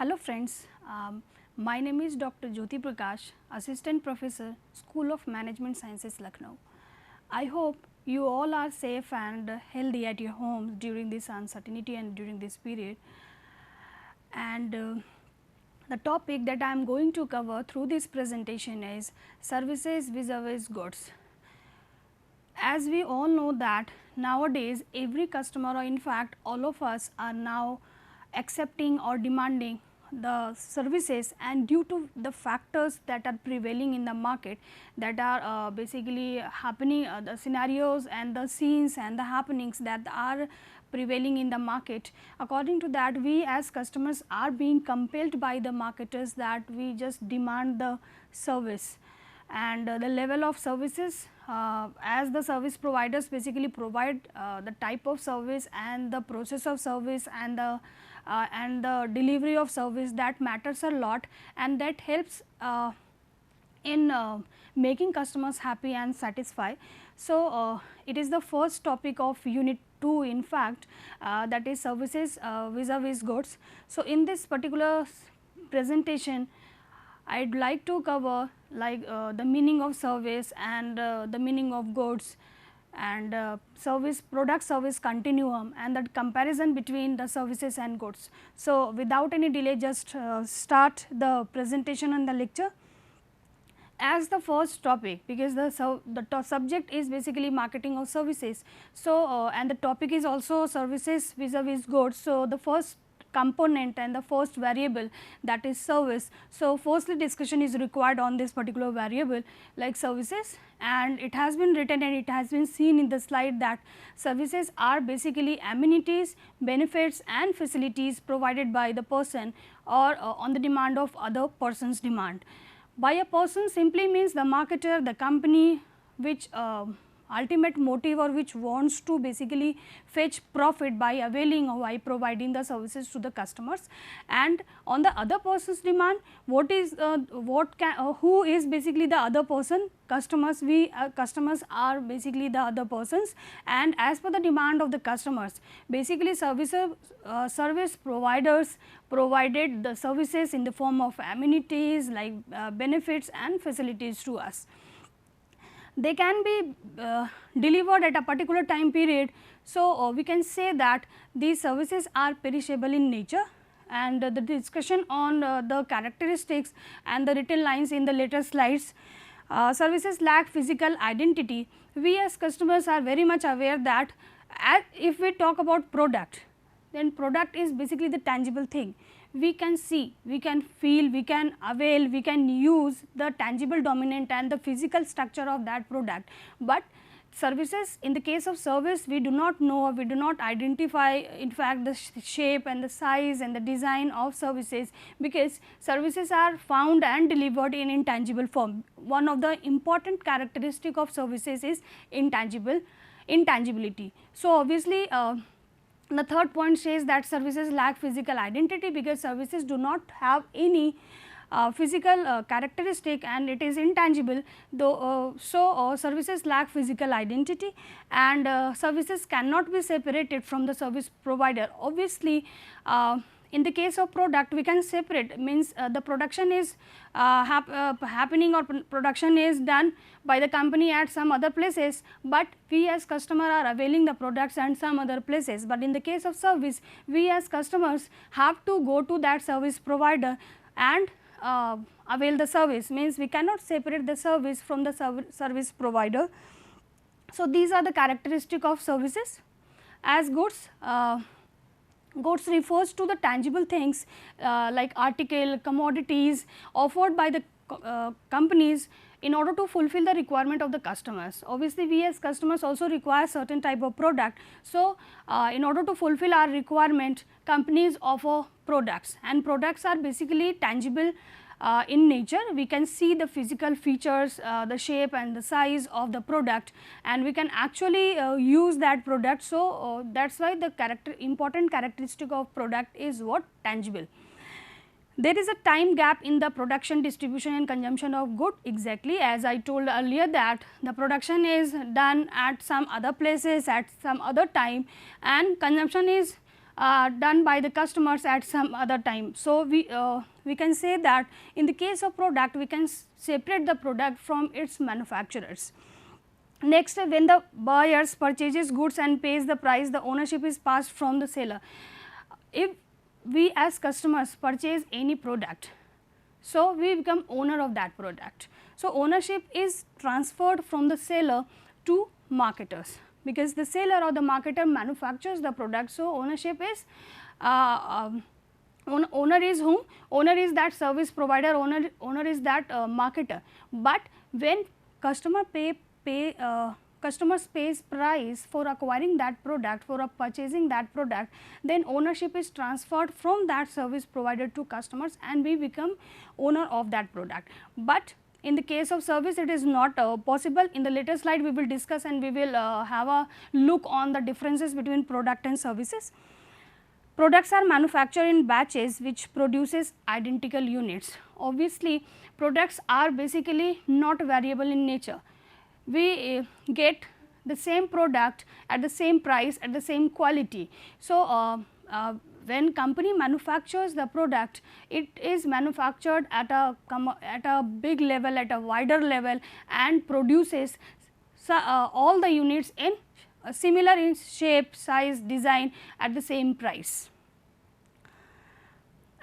Hello friends, my name is Dr. Jyoti Prakash, Assistant Professor, School of Management Sciences, Lucknow. I hope you all are safe and healthy at your homes during this uncertainty and during this period. And the topic that I am going to cover through this presentation is services vis-a-vis goods. As we all know that nowadays every customer, or in fact all of us, are now accepting or demanding the services, and due to the factors that are prevailing in the market, that are basically happening, the scenarios and the scenes and the happenings that are prevailing in the market, according to that we as customers are being compelled by the marketers that we just demand the service. And the level of services, as the service providers basically provide the type of service and the process of service and the delivery of service, that matters a lot, and that helps in making customers happy and satisfied. So, it is the first topic of unit 2 in fact, that is services vis-a-vis goods. So, in this particular presentation I would like to cover like the meaning of service and the meaning of goods, and product service continuum, and that comparison between the services and goods. So, without any delay, just start the presentation and the lecture. As the first topic, because the subject is basically marketing of services. So, and the topic is also services vis-a-vis goods. So, the first component and the first variable, that is service. So, firstly discussion is required on this particular variable like services, and it has been written and it has been seen in the slide that services are basically amenities, benefits and facilities provided by the person or on the demand of other person's demand. By a person simply means the marketer, the company which ultimate motive or which wants to basically fetch profit by availing or by providing the services to the customers. And on the other person's demand, who is basically the other person? Customers. Customers are basically the other persons, and as per the demand of the customers, basically service providers provided the services in the form of amenities like benefits and facilities to us. They can be delivered at a particular time period. So, we can say that these services are perishable in nature, and the discussion on the characteristics and the written lines in the later slides. Services lack physical identity. We as customers are very much aware that if we talk about product, then product is basically the tangible thing. We can see, we can feel, we can avail, we can use the tangible dominant and the physical structure of that product. But services, in the case of service, we do not know or we do not identify in fact the shape and the size and the design of services, because services are found and delivered in intangible form. One of the important characteristic of services is intangibility. So, obviously, the third point says that services lack physical identity, because services do not have any physical characteristic and it is intangible, though. Services lack physical identity, and services cannot be separated from the service provider. Obviously, in the case of product, we can separate, means the production is happening or production is done by the company at some other places, but we as customer are availing the products at some other places. But in the case of service, we as customers have to go to that service provider and avail the service, means we cannot separate the service from the service provider. So, these are the characteristic of services. As goods, goods refers to the tangible things like article, commodities offered by the companies in order to fulfill the requirement of the customers. Obviously, we as customers also require certain type of product. So, in order to fulfill our requirement, companies offer products, and products are basically tangible in nature. We can see the physical features, the shape and the size of the product, and we can actually use that product. So, that is why the important characteristic of product is what? Tangible. There is a time gap in the production, distribution and consumption of good, exactly as I told earlier that the production is done at some other places at some other time, and consumption is done by the customers at some other time. So, we can say that in the case of product we can separate the product from its manufacturers. Next, when the buyers purchases goods and pays the price, the ownership is passed from the seller. If we as customers purchase any product, so we become owner of that product. So, ownership is transferred from the seller to marketers, because the seller or the marketer manufactures the product. So, ownership is owner is whom? Owner is that service provider, owner is that marketer. But when customers pays price for acquiring that product, for purchasing that product, then ownership is transferred from that service provider to customers and we become owner of that product. But in the case of service it is not possible. In the later slide we will discuss and we will have a look on the differences between product and services. Products are manufactured in batches which produces identical units. Obviously, products are basically not variable in nature. We get the same product at the same price at the same quality. So, when company manufactures the product, it is manufactured at a big level, at a wider level and produces all the units in similar in shape, size, design at the same price.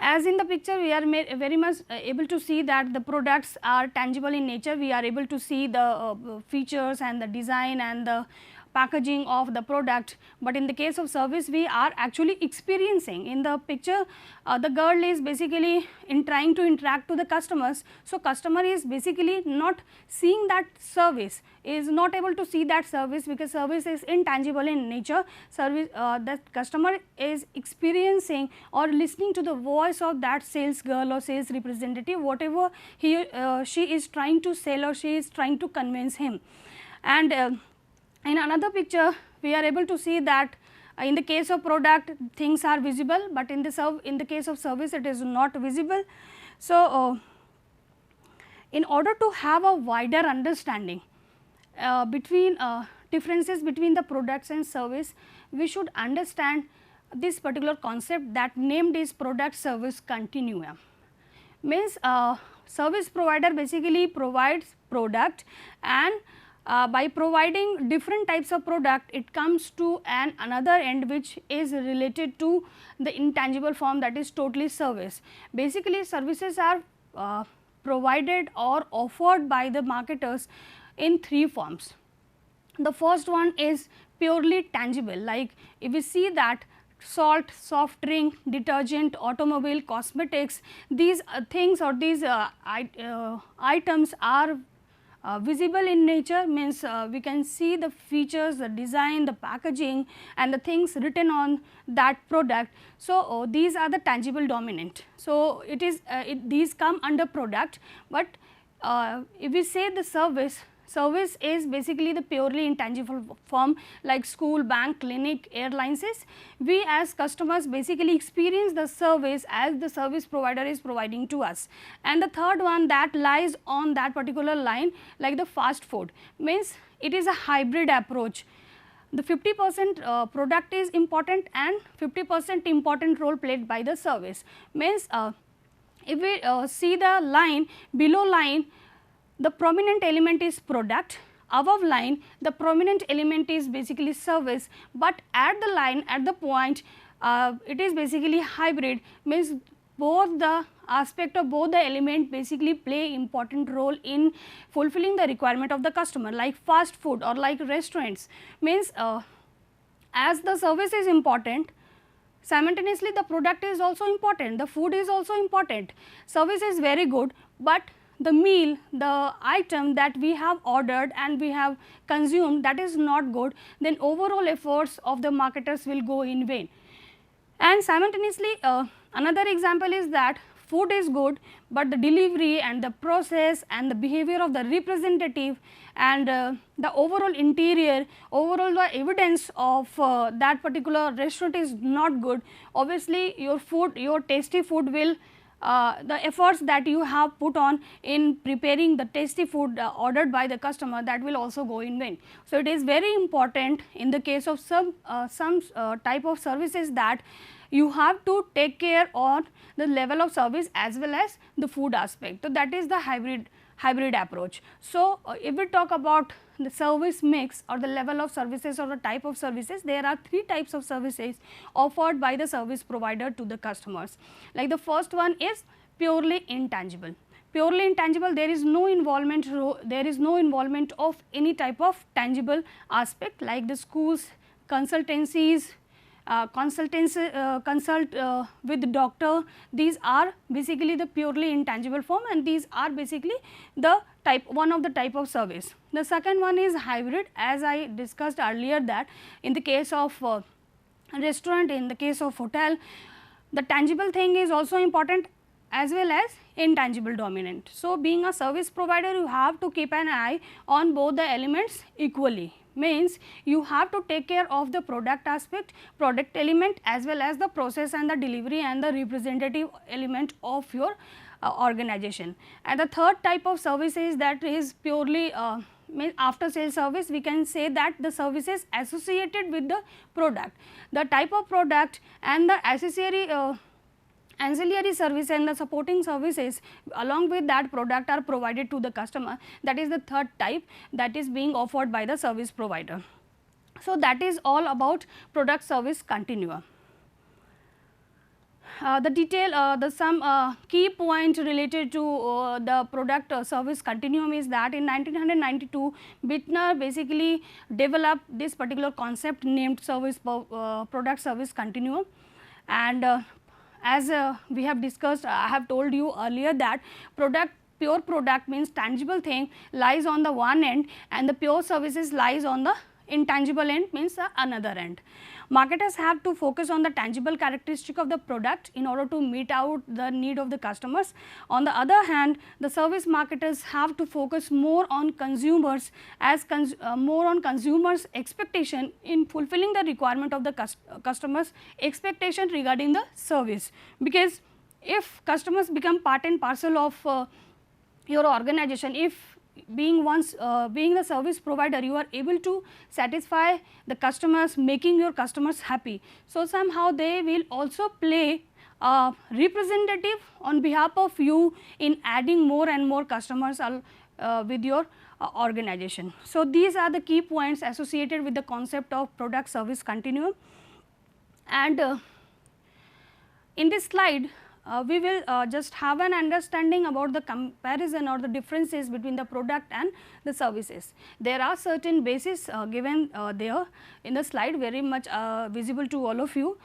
As in the picture we are very much able to see that the products are tangible in nature. We are able to see the features and the design and the packaging of the product, but in the case of service we are actually experiencing. In the picture the girl is basically trying to interact to the customers. So, customer is basically not seeing that service, is not able to see that service because service is intangible in nature. Service that customer is experiencing or listening to the voice of that sales girl or sales representative, whatever she is trying to sell or she is trying to convince him. And in another picture we are able to see that in the case of product things are visible, but in the case of service it is not visible. So, in order to have a wider understanding between differences between the products and service, we should understand this particular concept that named is product service continuum. Means service provider basically provides product, and by providing different types of product it comes to another end which is related to the intangible form, that is totally service. Basically services are provided or offered by the marketers in three forms. The first one is purely tangible, like if we see that salt, soft drink, detergent, automobile, cosmetics, these things or these items are visible in nature, means we can see the features, the design, the packaging and the things written on that product. So, these are the tangible dominant. So, it is these come under product, but if we say the service is basically the purely intangible form, like school, bank, clinic, airlines. We as customers basically experience the service as the service provider is providing to us. And the third one that lies on that particular line, like the fast food, means it is a hybrid approach. The 50% product is important and 50% important role played by the service. Means if we see the line, below line the prominent element is product, above line the prominent element is basically service, but at the line, at the point it is basically hybrid, means both the aspect of both the element basically play important role in fulfilling the requirement of the customer, like fast food or like restaurants. Means as the service is important, simultaneously the product is also important, the food is also important. Service is very good, but the meal, the item that we have ordered and we have consumed, that is not good, then overall efforts of the marketers will go in vain. And simultaneously another example is that food is good, but the delivery and the process and the behavior of the representative and the overall interior, overall the evidence of that particular restaurant is not good. Obviously, your food, your tasty food will the efforts that you have put on in preparing the tasty food ordered by the customer, that will also go in vain. So, it is very important in the case of some type of services that you have to take care on the level of service as well as the food aspect. So, that is the hybrid approach. So, if we talk about the service mix or the level of services or the type of services, there are 3 types of services offered by the service provider to the customers. Like the first one is purely intangible. Purely intangible, there is no involvement of any type of tangible aspect like the schools, consultancies, consult with the doctor. These are basically the purely intangible form, and these are basically the one of the type of service. The second one is hybrid, as I discussed earlier, that in the case of restaurant, in the case of hotel, the tangible thing is also important as well as intangible dominant. So, being a service provider, you have to keep an eye on both the elements equally. Means you have to take care of the product aspect, product element, as well as the process and the delivery and the representative element of your organization. And the third type of service is that is purely after sales service. We can say that the services associated with the product, the type of product and the ancillary service and the supporting services along with that product are provided to the customer. That is the third type that is being offered by the service provider. So, that is all about product service continuum. The detail, some key point related to the product service continuum is that in 1992, Bittner basically developed this particular concept named product service continuum. And as we have discussed, I have told you earlier that pure product means tangible thing lies on the one end, and the pure services lies on the intangible end, means another end. Marketers have to focus on the tangible characteristic of the product in order to meet out the need of the customers. On the other hand, the service marketers have to focus more on consumers more on consumers expectation in fulfilling the requirement of the customers expectation regarding the service. Because if customers become part and parcel of your organization, if being the service provider, you are able to satisfy the customers, making your customers happy. So, somehow they will also play a representative on behalf of you in adding more and more customers with your organization. So, these are the key points associated with the concept of product service continuum. And in this slide, we will just have an understanding about the comparison or the differences between the product and the services. There are certain bases given there in the slide, very much visible to all of you,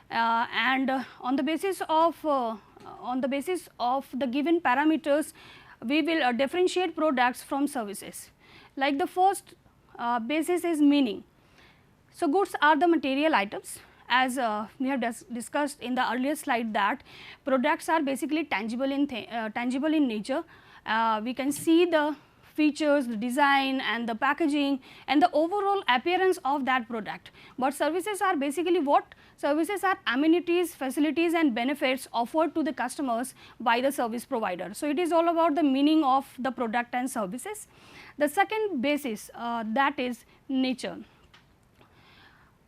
and on the basis of the given parameters, we will differentiate products from services. Like the first basis is meaning. So, goods are the material items. As we have discussed in the earlier slide, that products are basically tangible in nature. We can see the features, the design and the packaging and the overall appearance of that product. But services are basically what? Services are amenities, facilities and benefits offered to the customers by the service provider. So, it is all about the meaning of the product and services. The second basis, that is nature.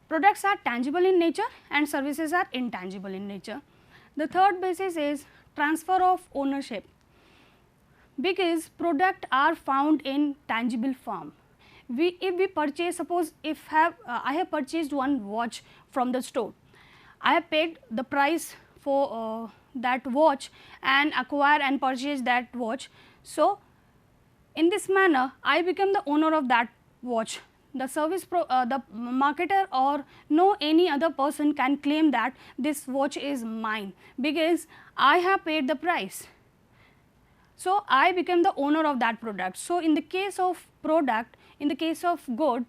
Products are tangible in nature and services are intangible in nature. The third basis is transfer of ownership, because products are found in tangible form. If we purchase, suppose if I have purchased one watch from the store, I have paid the price for that watch and acquire and purchase that watch. So, in this manner I become the owner of that watch. The the marketer or no any other person can claim that this watch is mine, because I have paid the price. So, I become the owner of that product. So, in the case of product, in the case of good,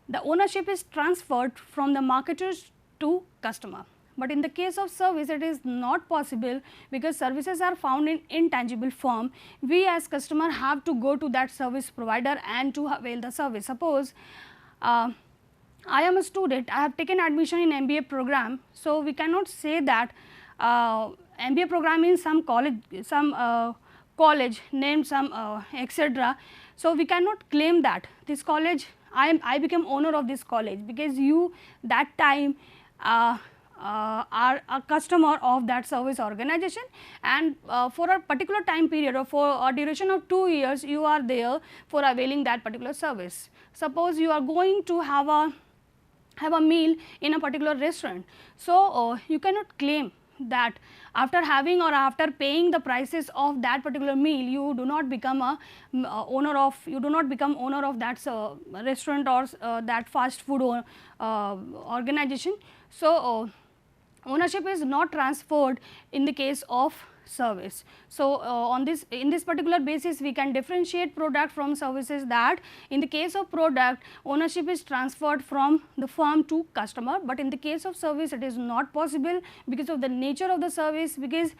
the ownership is transferred from the marketers to customer. But in the case of service, it is not possible, because services are found in intangible form. We as customer have to go to that service provider and to avail the service. Suppose I am a student, I have taken admission in MBA program. So, we cannot say that MBA program in some college named some etc. So, we cannot claim that this college I became owner of this college, because you that time are a customer of that service organization, and for a particular time period or for a duration of 2 years you are there for availing that particular service. Suppose you are going to have a meal in a particular restaurant. So, you cannot claim that after having or after paying the prices of that particular meal, you do not become a owner of that restaurant or that fast food organization. So, ownership is not transferred in the case of service. So, in this particular basis we can differentiate product from services, that in the case of product ownership is transferred from the firm to customer, but in the case of service it is not possible because of the nature of the service, because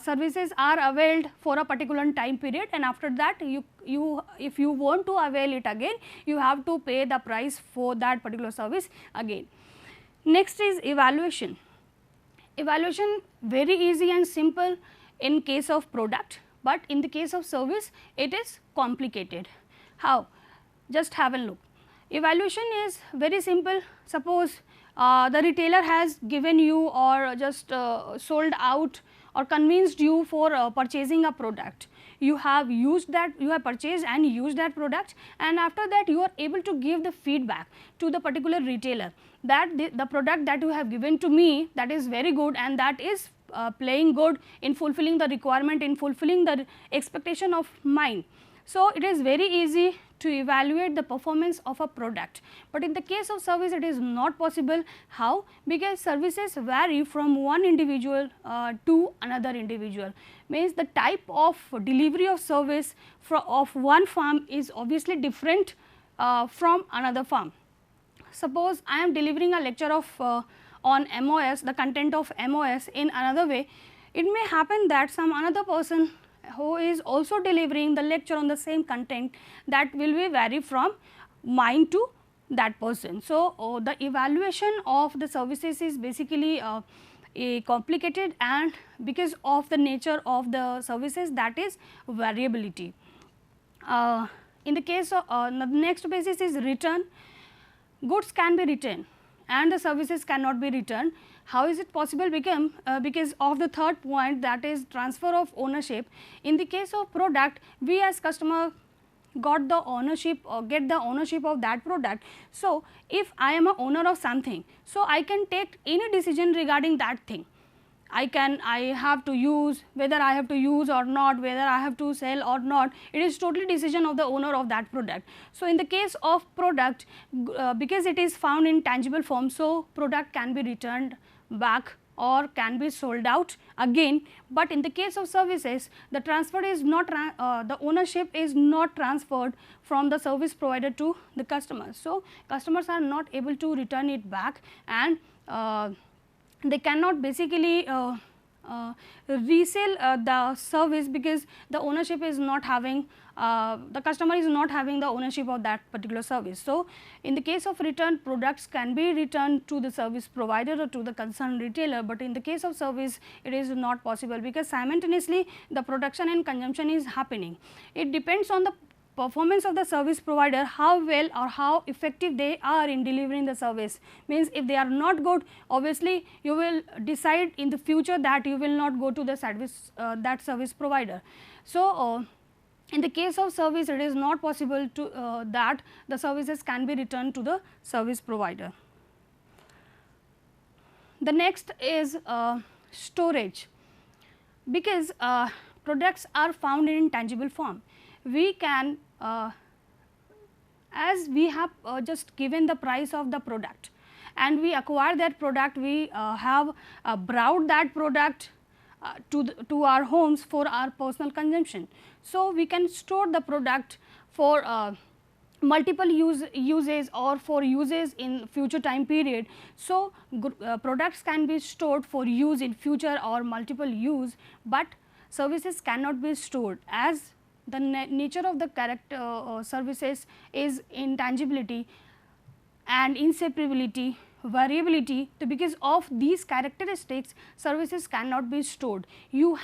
services are availed for a particular time period, and after that if you want to avail it again, you have to pay the price for that particular service again. Next is evaluation. Evaluation very easy and simple in case of product, but in the case of service it is complicated. How? Just have a look. Evaluation is very simple. Suppose the retailer has given you or just sold out or convinced you for purchasing a product. You have purchased and used that product, and after that you are able to give the feedback to the particular retailer that the product that you have given to me, that is very good and that is playing good in fulfilling the requirement, in fulfilling the expectation of mine. So, it is very easy to evaluate the performance of a product, but in the case of service it is not possible. How? Because services vary from one individual to another individual, means the type of delivery of service of one firm is obviously different from another firm. Suppose I am delivering a lecture of on MOS, the content of MOS in another way, it may happen that some another person who is also delivering the lecture on the same content, that will be vary from mine to that person. So, the evaluation of the services is basically complicated, and because of the nature of the services, that is variability. In the case of the next basis is return. Goods can be returned and the services cannot be returned. How is it possible? Because of the third point, that is transfer of ownership. In the case of product, we as customer got the ownership or get the ownership of that product. So, if I am a owner of something, so I can take any decision regarding that thing. I have to use, whether I have to use or not, whether I have to sell or not, it is totally decision of the owner of that product. So, in the case of product, because it is found in tangible form, so product can be returned back or can be sold out again, but in the case of services, the transfer is not the ownership is not transferred from the service provider to the customer. So, customers are not able to return it back, and they cannot basically resell the service, because the ownership is not having the customer is not having the ownership of that particular service. So, in the case of return, products can be returned to the service provider or to the concerned retailer, but in the case of service it is not possible, because simultaneously the production and consumption is happening. It depends on the performance of the service provider, how well or how effective they are in delivering the service. Means if they are not good, obviously you will decide in the future that you will not go to the service that service provider. So, in the case of service, it is not possible to that the services can be returned to the service provider. The next is storage, because products are found in tangible form. We can as we have just given the price of the product and we acquire that product, we have brought that product to our homes for our personal consumption. So, we can store the product for multiple uses or for uses in future time period. So, products can be stored for use in future or multiple use, but services cannot be stored, as the nature of the services is intangibility and inseparability variability, because of these characteristics services cannot be stored. You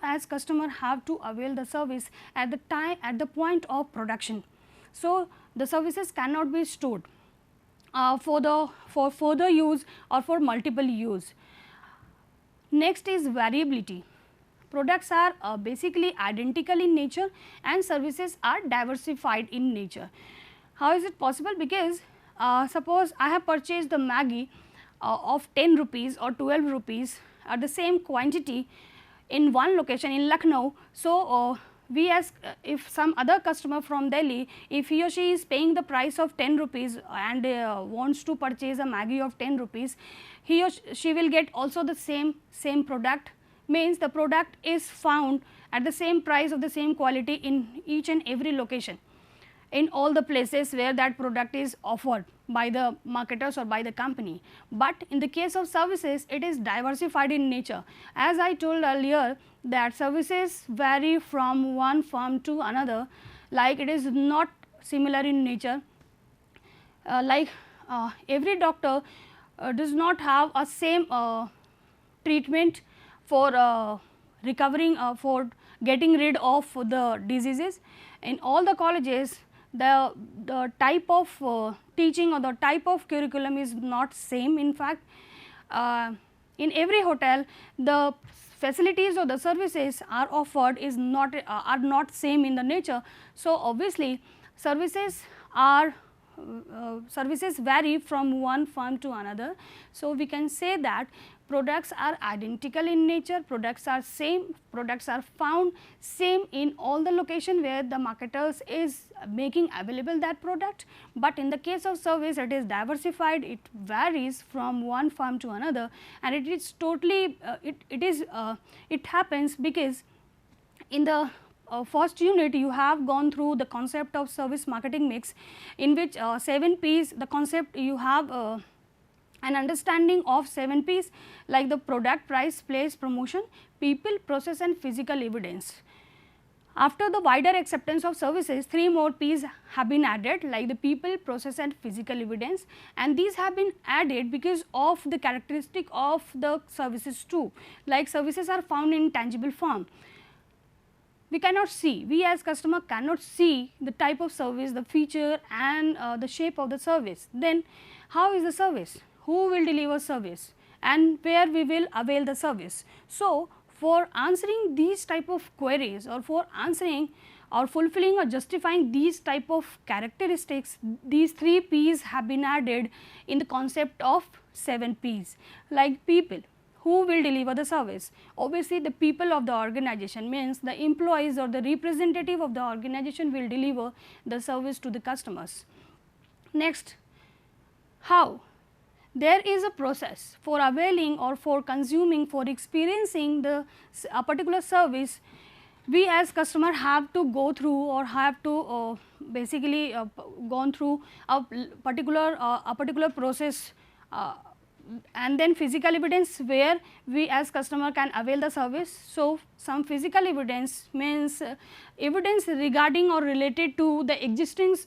as customer have to avail the service at the point of production. So, the services cannot be stored for further use or for multiple use. Next is variability. Products are basically identical in nature and services are diversified in nature. How is it possible? Because suppose I have purchased the Maggi of 10 rupees or 12 rupees at the same quantity in one location in Lucknow. So, we as if some other customer from Delhi, if he or she is paying the price of 10 rupees and wants to purchase a Maggi of 10 rupees, he or she will get also the same product, means the product is found at the same price of the same quality in each and every location, in all the places where that product is offered by the marketers or by the company. But in the case of services, it is diversified in nature. As I told earlier that services vary from one firm to another, like it is not similar in nature, every doctor does not have a same treatment for recovering for getting rid of the diseases. In all the colleges, the type of teaching or the type of curriculum is not same. In fact, in every hotel the facilities or the services are offered is not are not same in the nature. So, obviously services are services vary from one firm to another. So, we can say that products are identical in nature, products are same, products are found same in all the location where the marketers is making available that product. But in the case of service, it is diversified, it varies from one firm to another, and it is totally it happens because in the first unit you have gone through the concept of service marketing mix, in which 7 P's, the concept you have an understanding of 7 P's like the product, price, place, promotion, people, process and physical evidence. After the wider acceptance of services, 3 more P's have been added like the people, process and physical evidence, and these have been added because of the characteristic of the services too, like services are found in tangible form. We cannot see, we as customer cannot see the type of service, the feature and the shape of the service. Then how is the service? Who will deliver service and where we will avail the service? So, for answering these type of queries or for answering or fulfilling or justifying these type of characteristics, these 3 P's have been added in the concept of 7 P's, like people. Who will deliver the service? Obviously, the people of the organization, means the employees or the representative of the organization will deliver the service to the customers. Next, how? There is a process for availing or for consuming, for experiencing a particular service. We as customer have to go through or have to basically gone through a particular process, and then physical evidence where we as customer can avail the service. So, some physical evidence means evidence regarding or related to the existence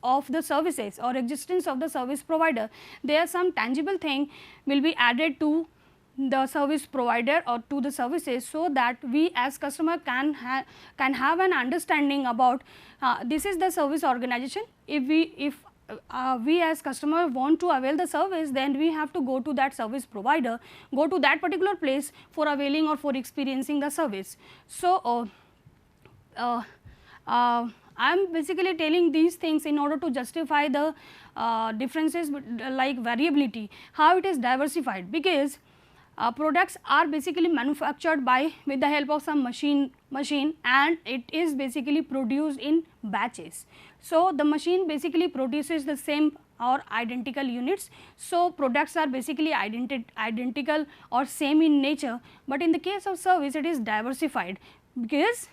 of the services or existence of the service provider. There some tangible thing will be added to the service provider or to the services, so that we as customer can have an understanding about this is the service organization. If we as customer want to avail the service, then we have to go to that service provider, go to that particular place for availing or for experiencing the service. So, I am basically telling these things in order to justify the differences like variability, how it is diversified, because products are basically manufactured with the help of some machine and it is basically produced in batches. So, the machine basically produces the same or identical units. So, products are basically identical or same in nature, but in the case of service it is diversified because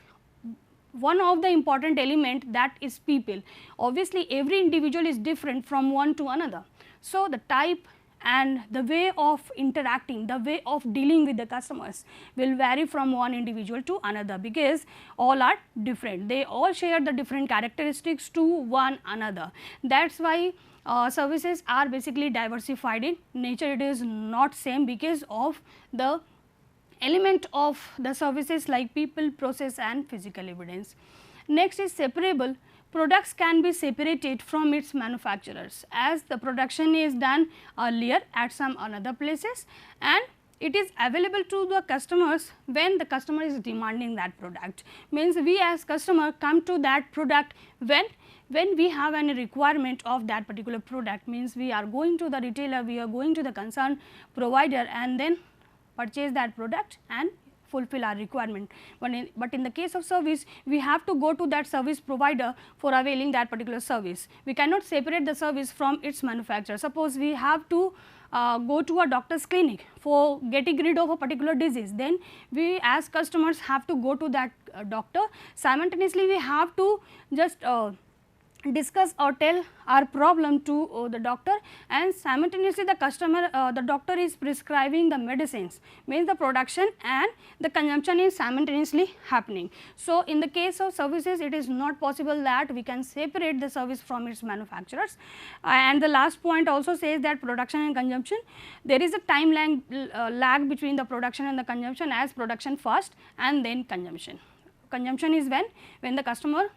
one of the important element, that is people. Obviously, every individual is different from one to another. So, the type and the way of interacting, the way of dealing with the customers will vary from one individual to another, because all are different. They all share the different characteristics to one another. That is why services are basically diversified in nature. It is not same because of the element of the services like people, process and physical evidence. Next is separable. Products can be separated from its manufacturers, as the production is done earlier at some another places, and it is available to the customers when the customer is demanding that product. Means we as customer come to that product when we have any requirement of that particular product. Means we are going to the retailer, we are going to the concerned provider and then purchase that product and fulfill our requirement. But in the case of service, we have to go to that service provider for availing that particular service. We cannot separate the service from its manufacturer. Suppose we have to go to a doctor's clinic for getting rid of a particular disease, then we as customers have to go to that doctor. Simultaneously, we have to just discuss or tell our problem to the doctor, and simultaneously the customer the doctor is prescribing the medicines. Means the production and the consumption is simultaneously happening. So, in the case of services, it is not possible that we can separate the service from its manufacturers. And the last point also says that production and consumption, there is a time lag between the production and the consumption, as production first and then consumption. Consumption is when the customer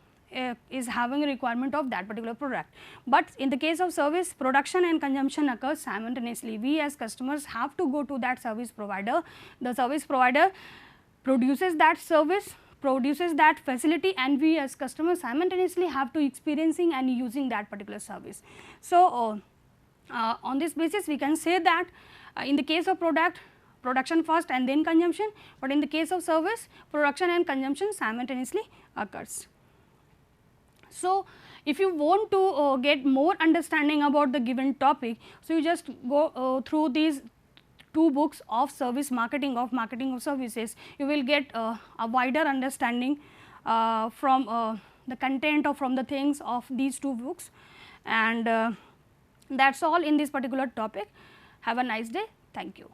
is having a requirement of that particular product. But in the case of service, production and consumption occurs simultaneously. We as customers have to go to that service provider. The service provider produces that service, produces that facility, and we as customers simultaneously have to experiencing and using that particular service. So, on this basis we can say that in the case of product, production first and then consumption, but in the case of service, production and consumption simultaneously occurs. So, if you want to get more understanding about the given topic, so you just go through these two books of service marketing, of services. You will get a wider understanding from the content or from the things of these two books, and that is all in this particular topic. Have a nice day. Thank you.